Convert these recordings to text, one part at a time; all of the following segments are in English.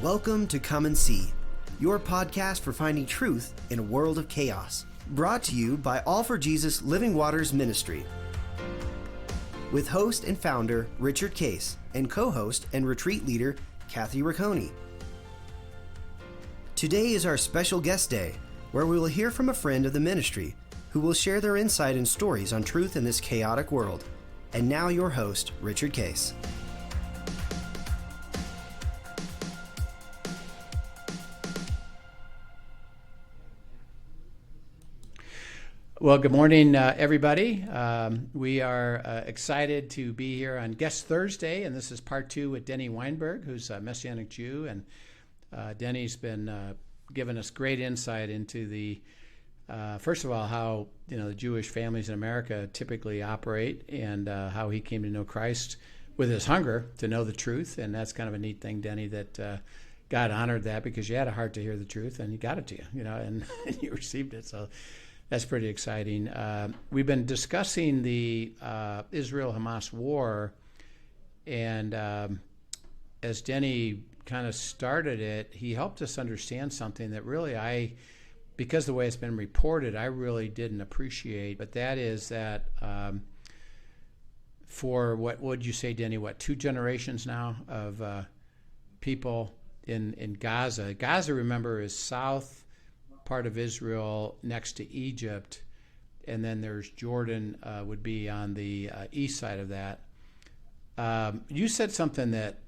Welcome to Come and See, your podcast for finding truth in a world of chaos. Brought to you by All for Jesus Living Waters Ministry. With host and founder Richard Case and co-host and retreat leader Kathy Ricconi. Today is our special guest day, where we will hear from a friend of the ministry who will share their insight and stories on truth in this chaotic world. And now your host, Richard Case. Well, good morning, everybody. We are excited to be here on Guest Thursday, and this is part two with Denny Weinberg, who's a Messianic Jew. And Denny's been giving us great insight into the, first of all, how the Jewish families in America typically operate, and how he came to know Christ with his hunger to know the truth. And that's kind of a neat thing, Denny, that God honored that because you had a heart to hear the truth, and He got it to you, and you received it. So that's pretty exciting. We've been discussing the Israel-Hamas war, and as Denny kind of started it, he helped us understand something that really because of the way it's been reported, I really didn't appreciate. But that is that for what would you say, Denny, 2 generations now of people in Gaza. Gaza, remember, is south part of Israel next to Egypt, and then there's Jordan would be on the east side of that. You said something that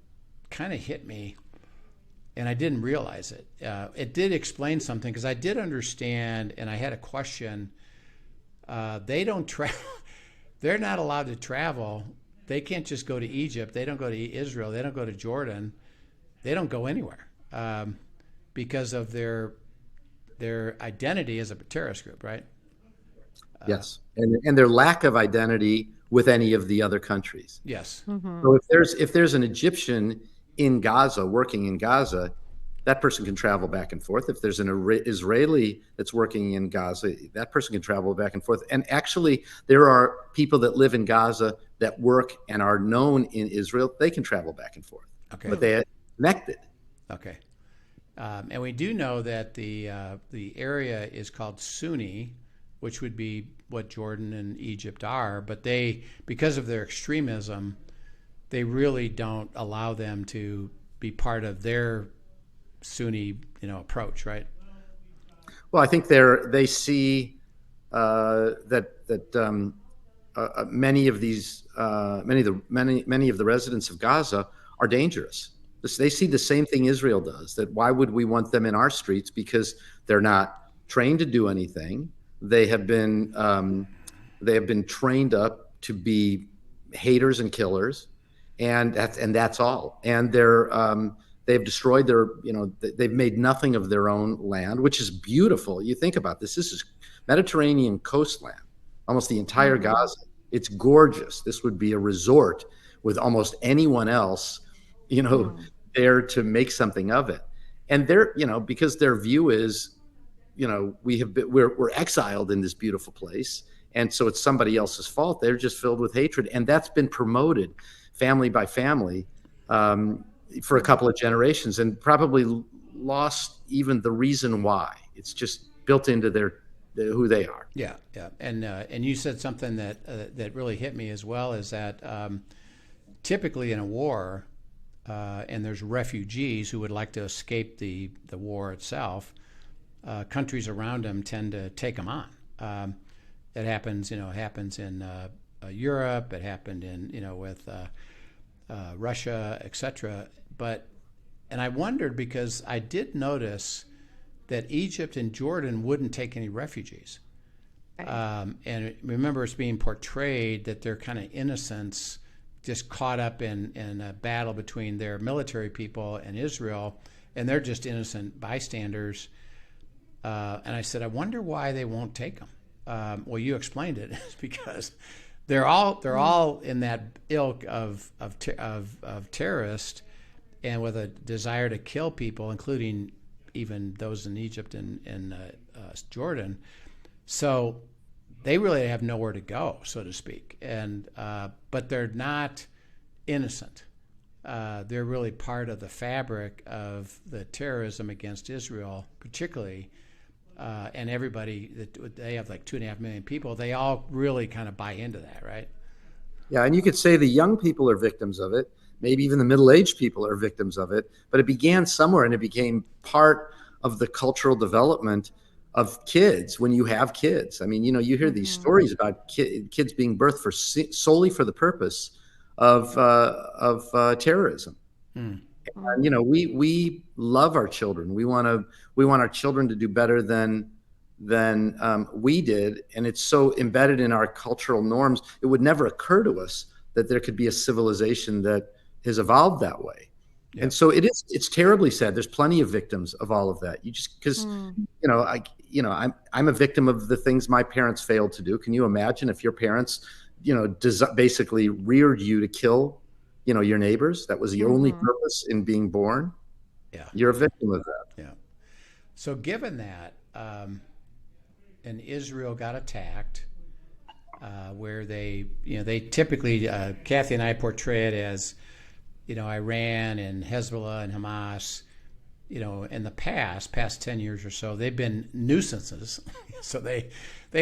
kind of hit me, and I didn't realize it. It did explain something, because I did understand, and I had a question. They don't travel. They're not allowed to travel. They can't just go to Egypt. They don't go to Israel. They don't go to Jordan. They don't go anywhere because of their identity as a terrorist group, right? Yes, and their lack of identity with any of the other countries. Yes. Mm-hmm. So if there's an Egyptian in Gaza, working in Gaza, that person can travel back and forth. If there's an Israeli that's working in Gaza, that person can travel back and forth. And actually, there are people that live in Gaza that work and are known in Israel. They can travel back and forth. Okay. But they are connected. Okay. And we do know that the area is called Sunni, which would be what Jordan and Egypt are, but because of their extremism, they really don't allow them to be part of their Sunni, approach, right? Well, I think they see that many of the residents of Gaza are dangerous. They see the same thing Israel does, that why would we want them in our streets? Because they're not trained to do anything. They have been trained up to be haters and killers, and that's all. And they've destroyed they've made nothing of their own land, which is beautiful. You think about this. This is Mediterranean coastland, almost the entire Gaza. It's gorgeous. This would be a resort with almost anyone else there to make something of it. And they're, because their view is, we're exiled in this beautiful place. And so it's somebody else's fault. They're just filled with hatred. And that's been promoted family by family for a couple of generations, and probably lost even the reason why. It's just built into who they are. Yeah. Yeah. And you said something that really hit me as well, is that typically in a war, and there's refugees who would like to escape the war itself, countries around them tend to take them on. It happens in Europe. It happened with Russia, etc. And I wondered, because I did notice that Egypt and Jordan wouldn't take any refugees. Right. And remember, it's being portrayed that they're kind of innocents, just caught up in a battle between their military people and Israel, and they're just innocent bystanders. And I said, I wonder why they won't take them. Well, you explained it. It's because they're all in that ilk of terrorists, and with a desire to kill people, including even those in Egypt and Jordan. So they really have nowhere to go, so to speak. And but they're not innocent. they're really part of the fabric of the terrorism against Israel, particularly. And everybody, they have like 2.5 million people. They all really kind of buy into that, right? Yeah, and you could say the young people are victims of it. Maybe even the middle-aged people are victims of it. But it began somewhere, and it became part of the cultural development of kids when you have kids. I mean, you hear these stories about kids being birthed solely for the purpose of terrorism. And, we love our children. We want our children to do better than we did, and it's so embedded in our cultural norms. It would never occur to us that there could be a civilization that has evolved that way. Yep. And so it's terribly sad. There's plenty of victims of all of that. You just because I'm a victim of the things my parents failed to do. Can you imagine if your parents basically reared you to kill your neighbors? That was the only purpose in being born. Yeah, you're a victim of that. Yeah. So given that, and Israel got attacked, where they typically, Kathy and I portray it as, Iran and Hezbollah and Hamas, in the past 10 years or so, they've been nuisances. So they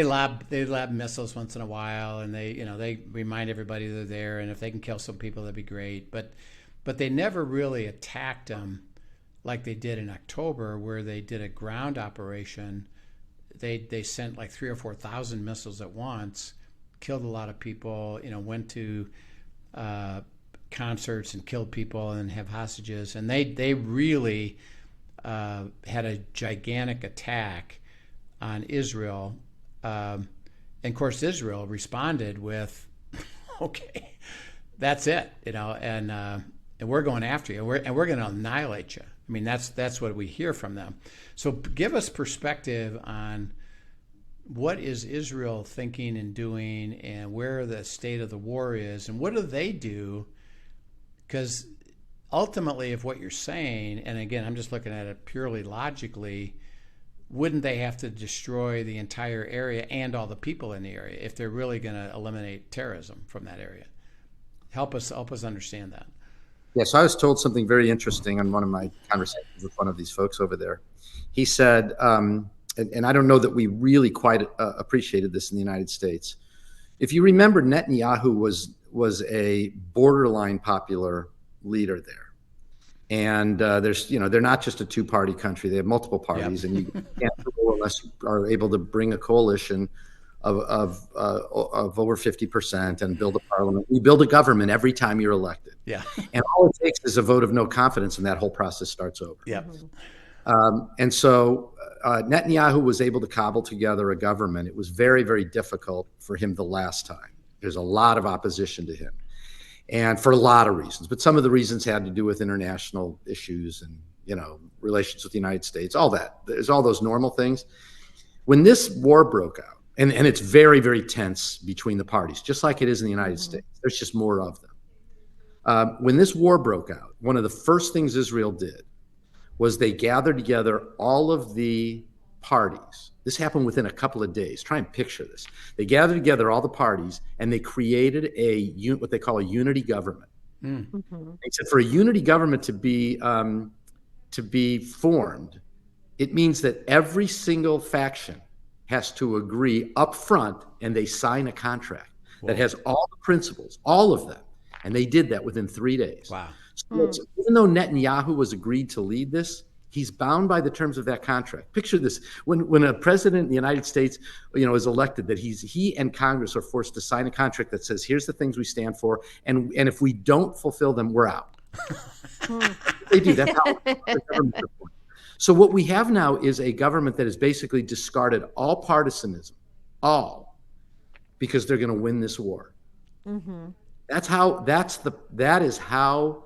lob missiles once in a while, and they remind everybody they're there, and if they can kill some people, that'd be great. But they never really attacked them like they did in October, where they did a ground operation. They sent like 3,000 or 4,000 missiles at once, killed a lot of people. Went to concerts and killed people and have hostages, and they really had a gigantic attack on Israel. And of course, Israel responded with, "Okay, that's it," and we're going after you, and we're going to annihilate you. I mean, that's what we hear from them. So give us perspective on what is Israel thinking and doing, and where the state of the war is, and what do they do? Because ultimately, if what you're saying, and again, I'm just looking at it purely logically, wouldn't they have to destroy the entire area and all the people in the area if they're really going to eliminate terrorism from that area? Help us understand that. Yeah, so I was told something very interesting on one of my conversations with one of these folks over there. He said, and I don't know that we really quite appreciated this in the United States. If you remember, Netanyahu was a borderline popular leader there. And they're not just a two-party country. They have multiple parties, yep. And you can't rule unless you are able to bring a coalition of over 50% and build a parliament. You build a government every time you're elected. Yeah. And all it takes is a vote of no confidence, and that whole process starts over. Yeah. And so Netanyahu was able to cobble together a government. It was very, very difficult for him the last time. There's a lot of opposition to him, and for a lot of reasons. But some of the reasons had to do with international issues and relations with the United States. All that. There's all those normal things. When this war broke out, and it's very, very tense between the parties, just like it is in the United States. There's just more of them. When this war broke out, one of the first things Israel did was they gathered together all of the parties. This happened within a couple of days. Try and picture this. They gathered together all the parties, and they created what they call a unity government. They said for a unity government to be formed, it means that every single faction has to agree up front, and they sign a contract that has all the principles, all of them. And they did that within 3 days. Wow. So even though Netanyahu was agreed to lead this, he's bound by the terms of that contract. Picture this. When a president in the United States, is elected, that he and Congress are forced to sign a contract that says, here's the things we stand for, and if we don't fulfill them, we're out. They do. That's how the government is formed. So what we have now is a government that has basically discarded all partisanism, because they're going to win this war. That is how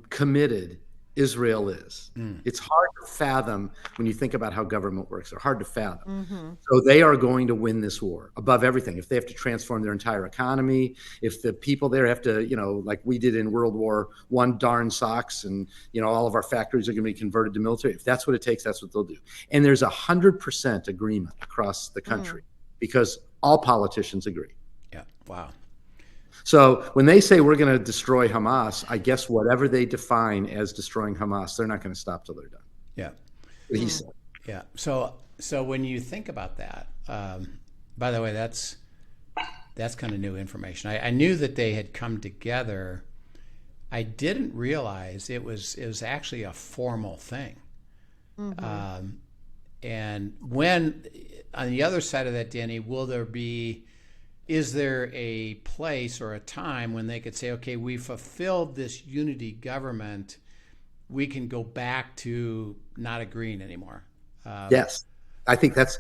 committed Israel is. It's hard to fathom when you think about how government works. They're hard to fathom. So they are going to win this war above everything. If they have to transform their entire economy, if the people there have to, like we did in World War I, darn socks, and all of our factories are going to be converted to military. If that's what it takes, that's what they'll do. And there's 100% agreement across the country because all politicians agree. Yeah. Wow. So when they say we're going to destroy Hamas, I guess whatever they define as destroying Hamas, they're not going to stop till they're done. Yeah. What he said. Yeah. So when you think about that, by the way, that's kind of new information. I knew that they had come together. I didn't realize it was actually a formal thing. And when on the other side of that, Denny, is there a place or a time when they could say, okay, we fulfilled this unity government, we can go back to not agreeing anymore? Yes. I think that's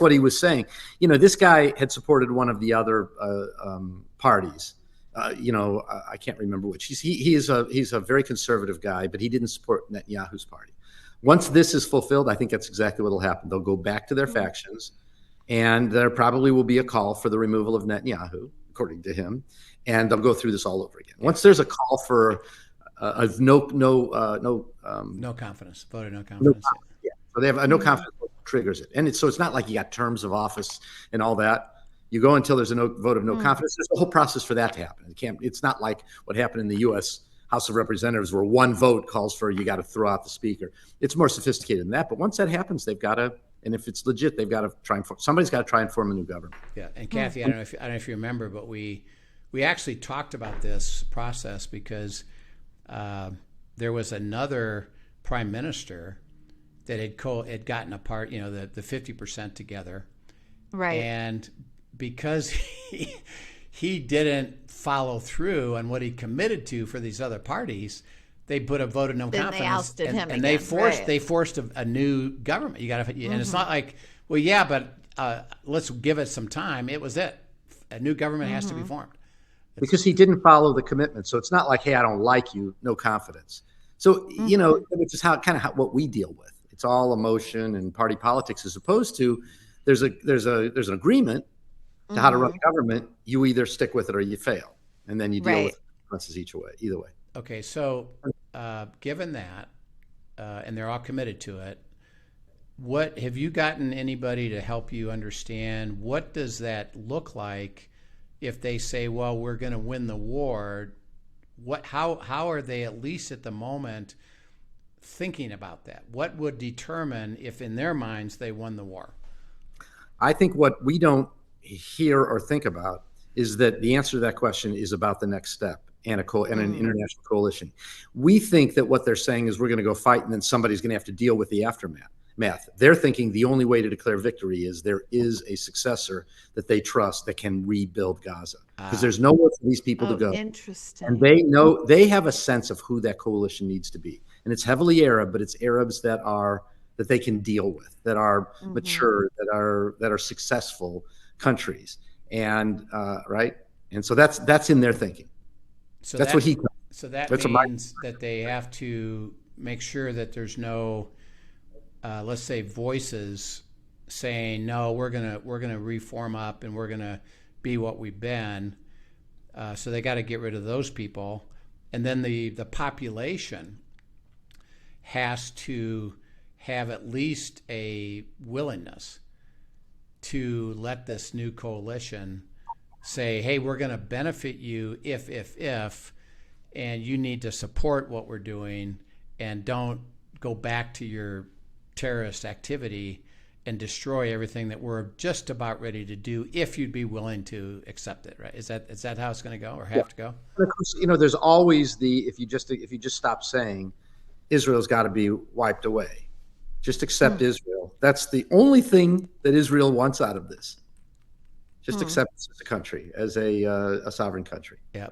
what he was saying. This guy had supported one of the other parties. I can't remember which. He's a very conservative guy, but he didn't support Netanyahu's party. Once this is fulfilled, I think that's exactly what will happen. They'll go back to their factions, and there probably will be a call for the removal of Netanyahu, according to him, and they'll go through this all over again. Once there's a call for no confidence, vote of no confidence. So they have a no confidence vote triggers it. And it's not like you got terms of office and all that. You go until there's a vote of no confidence. There's a whole process for that to happen. It's not like what happened in the U.S. House of Representatives where one vote calls for you got to throw out the speaker. It's more sophisticated than that. But once that happens, they've got to, and if it's legit, they've got to somebody's got to try and form a new government. Yeah. And Kathy, I don't know if you remember, but we actually talked about this process because there was another prime minister that had gotten apart, the 50% together. Right. And because he didn't follow through on what he committed to for these other parties, they put a vote of no confidence. They ousted him and again. they forced a new government. And it's not like, well, yeah, but let's give it some time. It was it. A new government has to be formed. Because he didn't follow the commitment. So it's not like, hey, I don't like you, no confidence. So, which is what we deal with. It's all emotion and party politics, as opposed to there's an agreement to how to run the government. You either stick with it or you fail, and then you deal with consequences either way. Okay, so given that, and they're all committed to it, what have you gotten anybody to help you understand? What does that look like if they say, well, we're going to win the war? How are they, at least at the moment, thinking about that? What would determine if in their minds they won the war? I think what we don't hear or think about is that the answer to that question is about the next step and an international coalition. We think that what they're saying is we're going to go fight and then somebody's going to have to deal with the aftermath. They're thinking the only way to declare victory is there is a successor that they trust that can rebuild Gaza, because there's nowhere for these people to go. Interesting. And they know, they have a sense of who that coalition needs to be. And it's heavily Arab, but it's Arabs that they can deal with, that are mature, that are successful countries. And right. And so that's in their thinking. So that's what he. So that means that they have to make sure that there's no, let's say, voices saying, no, we're gonna reform up and we're gonna be what we've been. So they got to get rid of those people, and then the population has to have at least a willingness to let this new coalition say, hey, we're going to benefit you if, and you need to support what we're doing and don't go back to your terrorist activity and destroy everything that we're just about ready to do, if you'd be willing to accept it, right? Is that how it's going to go, or have to go? Of course, there's always if you just stop saying Israel's got to be wiped away, just accept Israel. That's the only thing that Israel wants out of this. Just accept us as a country, as a sovereign country. Yeah.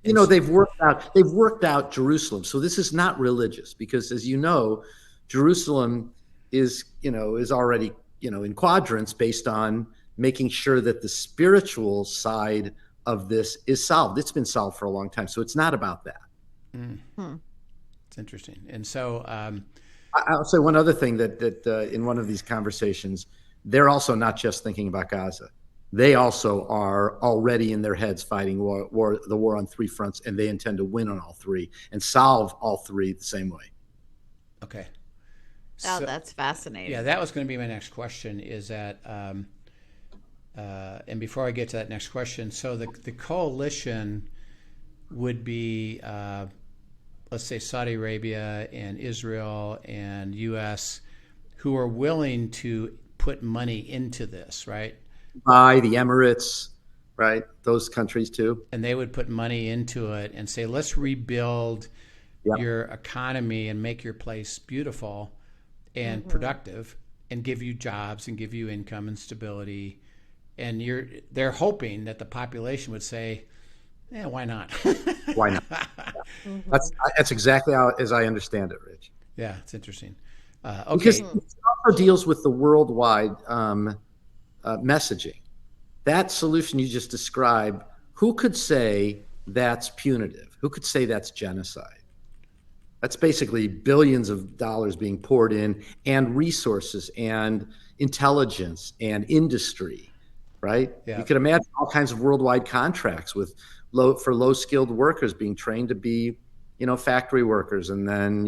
They've worked out Jerusalem. So this is not religious, because, as you know, Jerusalem is already, in quadrants based on making sure that the spiritual side of this is solved. It's been solved for a long time. So it's not about that. It's interesting. And so I'll say one other thing that in one of these conversations, they're also not just thinking about Gaza. They also are already in their heads fighting the war on three fronts, and they intend to win on all three and solve all three the same way. Okay. Oh, that's fascinating. Yeah, that was going to be my next question, is that and before I get to that next question, so the coalition would be, let's say, Saudi Arabia and Israel and U.S., who are willing to put money into this, right? By the Emirates, right? Those countries too. And they would put money into it and say, let's rebuild your economy and make your place beautiful and productive and give you jobs and give you income and stability. And they're hoping that the population would say, yeah, why not? Why not? That's exactly how, as I understand it, Rich. Yeah, it's interesting. Because it also deals with the worldwide messaging. That solution you just described, who could say that's punitive? Who could say that's genocide? That's basically billions of dollars being poured in, and resources and intelligence and industry, right? Yeah. You could imagine all kinds of worldwide contracts with low skilled workers being trained to be, factory workers, and then,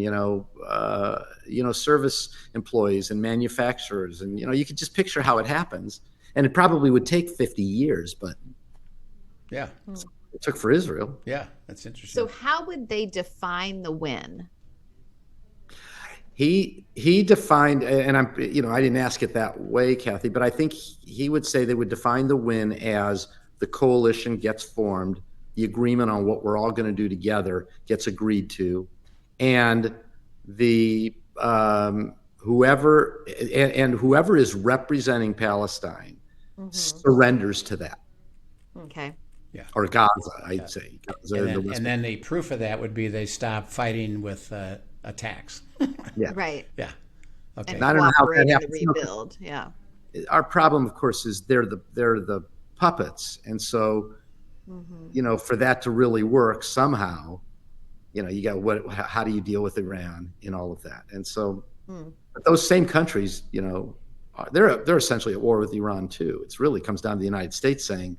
service employees and manufacturers. And, you could just picture how it happens. And it probably would take 50 years, but yeah, it took for Israel. Yeah, that's interesting. So how would they define the win? He defined, and I didn't ask it that way, Kathy, but I think he would say they would define the win as the coalition gets formed, the agreement on what we're all going to do together gets agreed to, and the whoever is representing Palestine surrenders to that. Okay. Yeah. Or Gaza, I'd say. Gaza and then the proof of that would be they stop fighting with attacks. Yeah. Right. Yeah. Okay. And I don't know how that happens. rebuild. Yeah. Our problem, of course, is they're the puppets, and so for that to really work somehow, you got how do you deal with Iran in all of that? And so but those same countries, they're essentially at war with Iran too. It really comes down to the United States saying,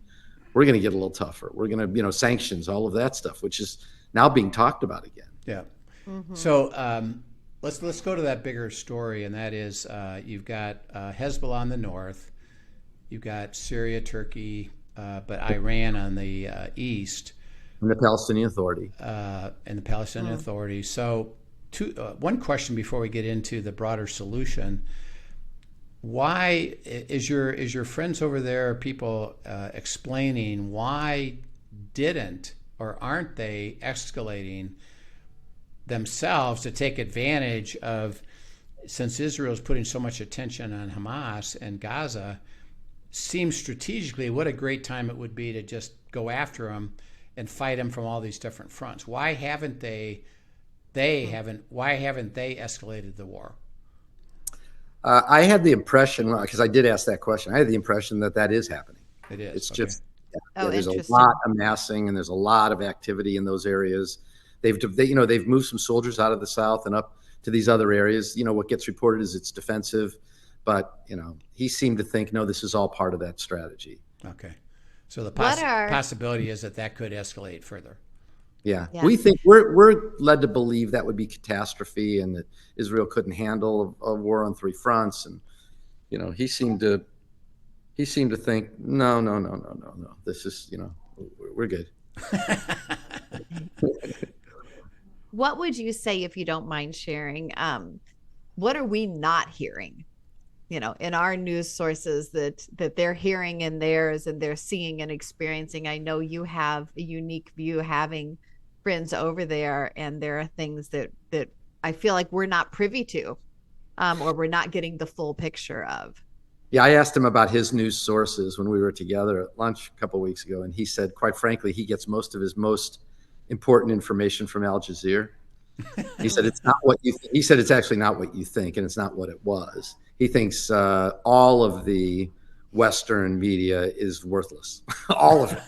we're going to get a little tougher. We're going to, sanctions, all of that stuff, which is now being talked about again. Yeah. So let's go to that bigger story, and that is you've got Hezbollah on the north, you've got Syria, Turkey, but Iran on the east, and the Palestinian Authority, Authority. So, one question before we get into the broader solution: why is your friends over there, people explaining why didn't or aren't they escalating themselves to take advantage of, since Israel is putting so much attention on Hamas and Gaza, seems strategically what a great time it would be to just go after them and fight them from all these different fronts. Why haven't they escalated the war? I had the impression, because I did ask that question, I had the impression that is happening. It is. It's okay. just there's a lot amassing, and there's a lot of activity in those areas. They've moved some soldiers out of the south and up to these other areas. What gets reported is it's defensive, but he seemed to think, no, this is all part of that strategy. Okay, so the possibility is that could escalate further. Yeah. We think we're led to believe that would be catastrophe, and that Israel couldn't handle a war on three fronts. And he seemed to think, no. This is we're good. What would you say, if you don't mind sharing? What are we not hearing? In our news sources that they're hearing in theirs, and they're seeing and experiencing. I know you have a unique view, having friends over there, and there are things that I feel like we're not privy to, or we're not getting the full picture of. Yeah, I asked him about his news sources when we were together at lunch a couple of weeks ago, and he said, quite frankly, he gets most of his most important information from Al Jazeera. He said it's not what you. He said it's actually not what you think, and it's not what it was. He thinks all of the Western media is worthless, all of it.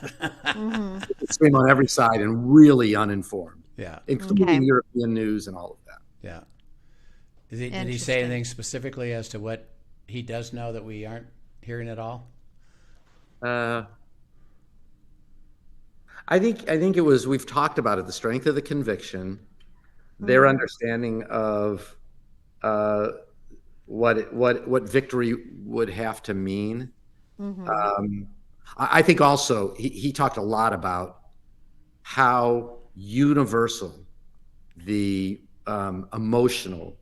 It's been on every side and really uninformed. Yeah, including European news and all of that. Yeah. Did he say anything specifically as to what he does know that we aren't hearing at all? I think it was, we've talked about it, the strength of the conviction, their understanding of what victory would have to mean, I think also he talked a lot about how universal the emotional,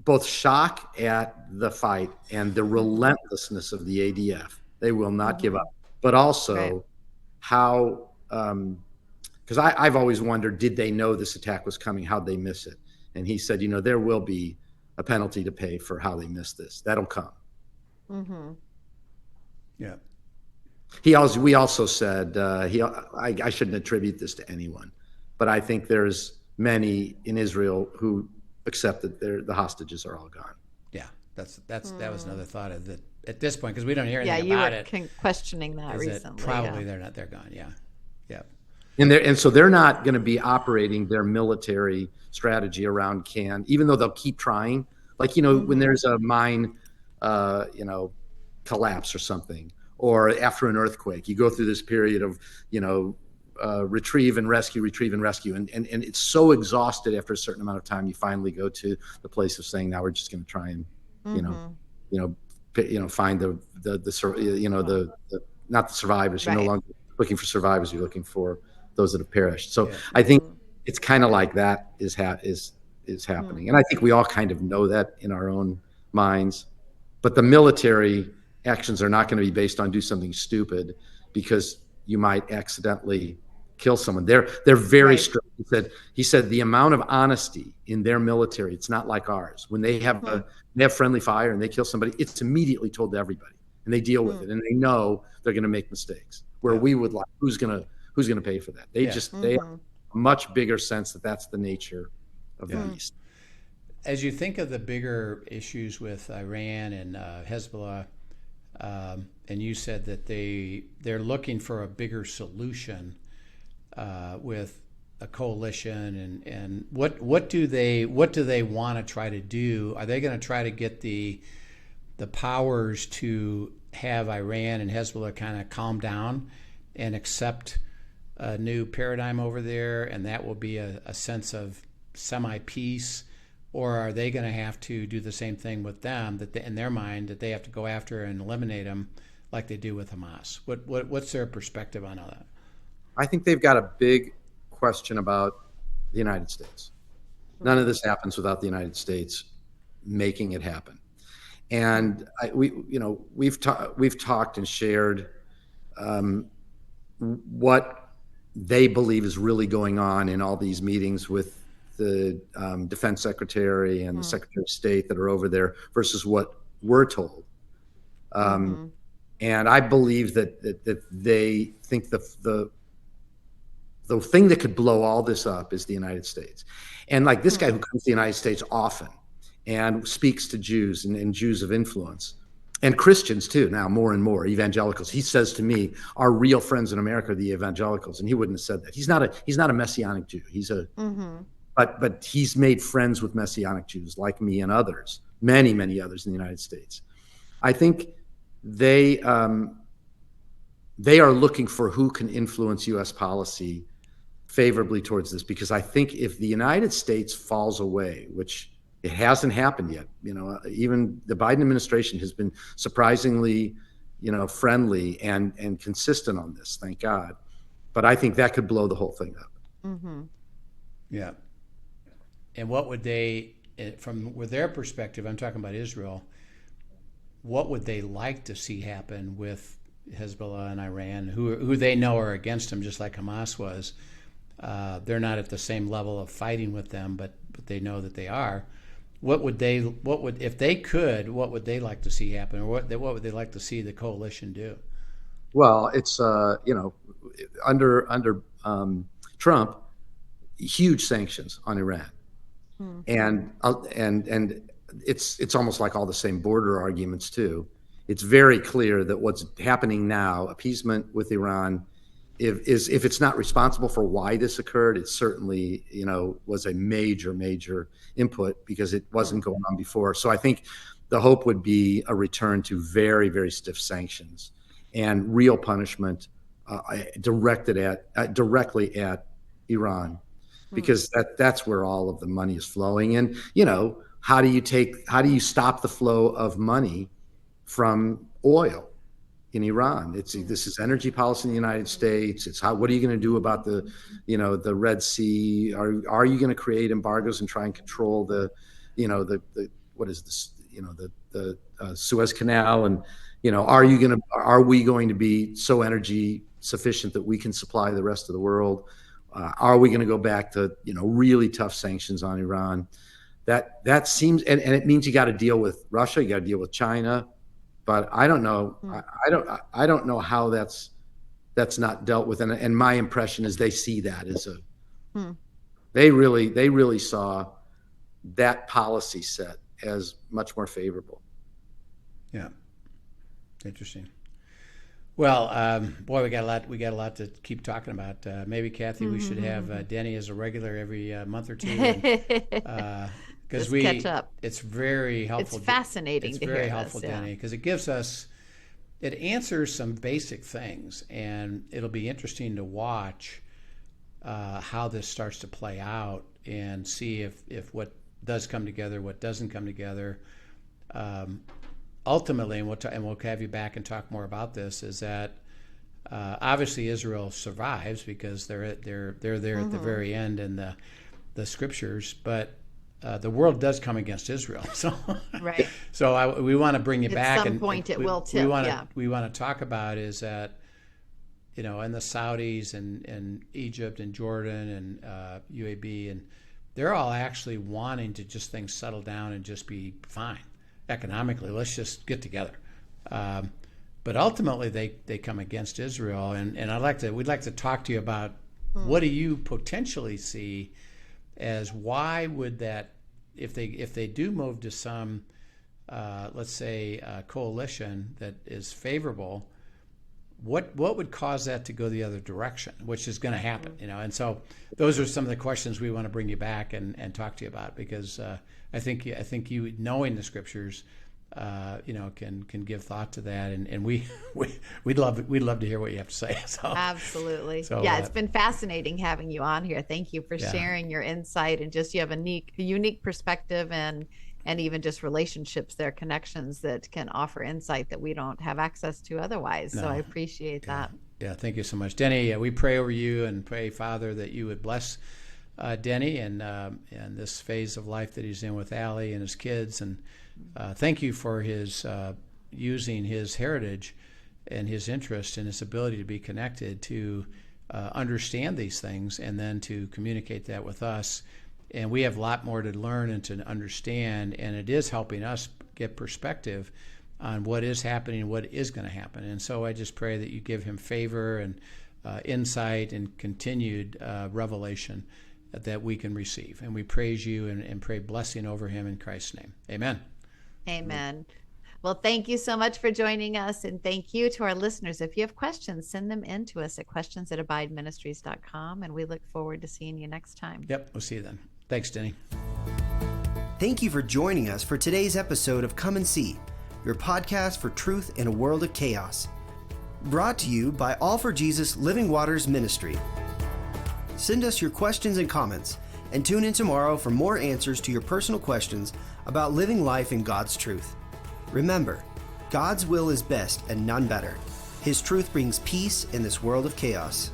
both shock at the fight and the relentlessness of the ADF. They will not give up, but also how, because I've always wondered, did they know this attack was coming? How'd they miss it? And he said, there will be a penalty to pay for how they missed this. That'll come. Yeah. We also said, I shouldn't attribute this to anyone, but I think there's many in Israel who accept that the hostages are all gone. Yeah, that was another thought of that at this point, because we don't hear anything about it. Yeah, you were questioning that recently. Probably they're gone. Yeah. And so they're not going to be operating their military strategy around even though they'll keep trying. Like, when there's a mine, collapse or something, or after an earthquake, you go through this period of, retrieve and rescue, and it's so exhausted after a certain amount of time, you finally go to the place of saying, now we're just going to try and, find the not the survivors. You're no longer looking for survivors. You're looking for those that have perished. So I think it's kind of like that is happening. And I think we all kind of know that in our own minds, but the military actions are not going to be based on do something stupid because you might accidentally kill someone. They're very strict. He said the amount of honesty in their military, it's not like ours. When they have friendly fire and they kill somebody, it's immediately told to everybody and they deal with it and they know they're going to make mistakes. Where we would like, who's going to pay for that? They have a much bigger sense that that's the nature of the beast. As you think of the bigger issues with Iran and Hezbollah, and you said that they're looking for a bigger solution with a coalition, and what do they want to try to do? Are they going to try to get the powers to have Iran and Hezbollah kind of calm down and accept a new paradigm over there, and that will be a sense of semi-peace? Or are they going to have to do the same thing with them, that in their mind that they have to go after and eliminate them like they do with Hamas? What's their perspective on all that? I think they've got a big question about the United States. None of this happens without the United States making it happen. And we've talked and shared what they believe is really going on in all these meetings with the defense secretary and the secretary of state that are over there versus what we're told. And I believe that they think the thing that could blow all this up is the United States. And like this guy who comes to the United States often and speaks to Jews and Jews of influence and Christians too, now more and more evangelicals. He says to me, our real friends in America are the evangelicals. And he wouldn't have said that. He's not a Messianic Jew. He's but he's made friends with Messianic Jews like me and others, many, many others in the United States. I think they are looking for who can influence U.S. policy favorably towards this, because I think if the United States falls away, which it hasn't happened yet, even the Biden administration has been surprisingly, friendly and consistent on this, thank God. But I think that could blow the whole thing up. Yeah. And what would they, from their perspective, I'm talking about Israel, what would they like to see happen with Hezbollah and Iran, who they know are against them, just like Hamas was? They're not at the same level of fighting with them, but they know that they are. If they could, what would they like to see happen, or what would they like to see the coalition do? Well, it's under Trump, huge sanctions on Iran, and it's almost like all the same border arguments too. It's very clear that what's happening now, appeasement with Iran, if it's not responsible for why this occurred, it certainly was a major input, because it wasn't going on before. So I think the hope would be a return to very, very stiff sanctions and real punishment directly at Iran, because that's where all of the money is flowing. And how do you stop the flow of money from oil in Iran. This is energy policy in the United States. It's what are you going to do about the Red Sea? Are you going to create embargoes and try and control the what is this? The Suez Canal, and are we going to be so energy sufficient that we can supply the rest of the world? Are we going to go back to really tough sanctions on Iran? That seems, and it means you got to deal with Russia, you got to deal with China. But I don't know. I don't know how that's not dealt with. And my impression is they see that as they really saw that policy set as much more favorable. Yeah, interesting. Well, boy, we got a lot to keep talking about. Maybe Kathy, we should have Denny as a regular every month or two. Because catch up. It's very helpful. It's fascinating to hear this. It's very helpful, Denny, because it answers some basic things, and it'll be interesting to watch how this starts to play out and see if what does come together, what doesn't come together. Ultimately, and we'll have you back and talk more about this, is that obviously Israel survives because they're there at the very end in the scriptures, but the world does come against Israel. So, right. So we want to bring you back. At some point, it will tip. We want to talk about is that, in the Saudis and Egypt and Jordan and UAB, and they're all actually wanting to just things settle down and just be fine economically. Let's just get together. But ultimately, they come against Israel, and we'd like to talk to you about what do you potentially see as why would that, if they do move to some let's say coalition that is favorable, what would cause that to go the other direction, which is going to happen, and so those are some of the questions we want to bring you back and talk to you about, because I think you knowing the scriptures can give thought to that, and we'd love to hear what you have to say. So absolutely. So, it's been fascinating having you on here. Thank you for sharing your insight, and just you have a unique perspective and even just relationships there, connections that can offer insight that we don't have access to otherwise. No. So I appreciate that. Yeah, thank you so much, Denny. We pray over you and pray, Father, that you would bless Denny and this phase of life that he's in with Allie and his kids, and thank you for his using his heritage and his interest and his ability to be connected to understand these things and then to communicate that with us. And we have a lot more to learn and to understand, and it is helping us get perspective on what is happening and what is going to happen. And so I just pray that you give him favor and insight and continued revelation that we can receive. And we praise you and pray blessing over him in Christ's name. Amen. Amen. Well, thank you so much for joining us. And thank you to our listeners. If you have questions, send them in to us at questions@abideministries.com. And we look forward to seeing you next time. Yep. We'll see you then. Thanks, Denny. Thank you for joining us for today's episode of Come and See, your podcast for truth in a world of chaos. Brought to you by All for Jesus Living Waters Ministry. Send us your questions and comments, and tune in tomorrow for more answers to your personal questions about living life in God's truth. Remember, God's will is best and none better. His truth brings peace in this world of chaos.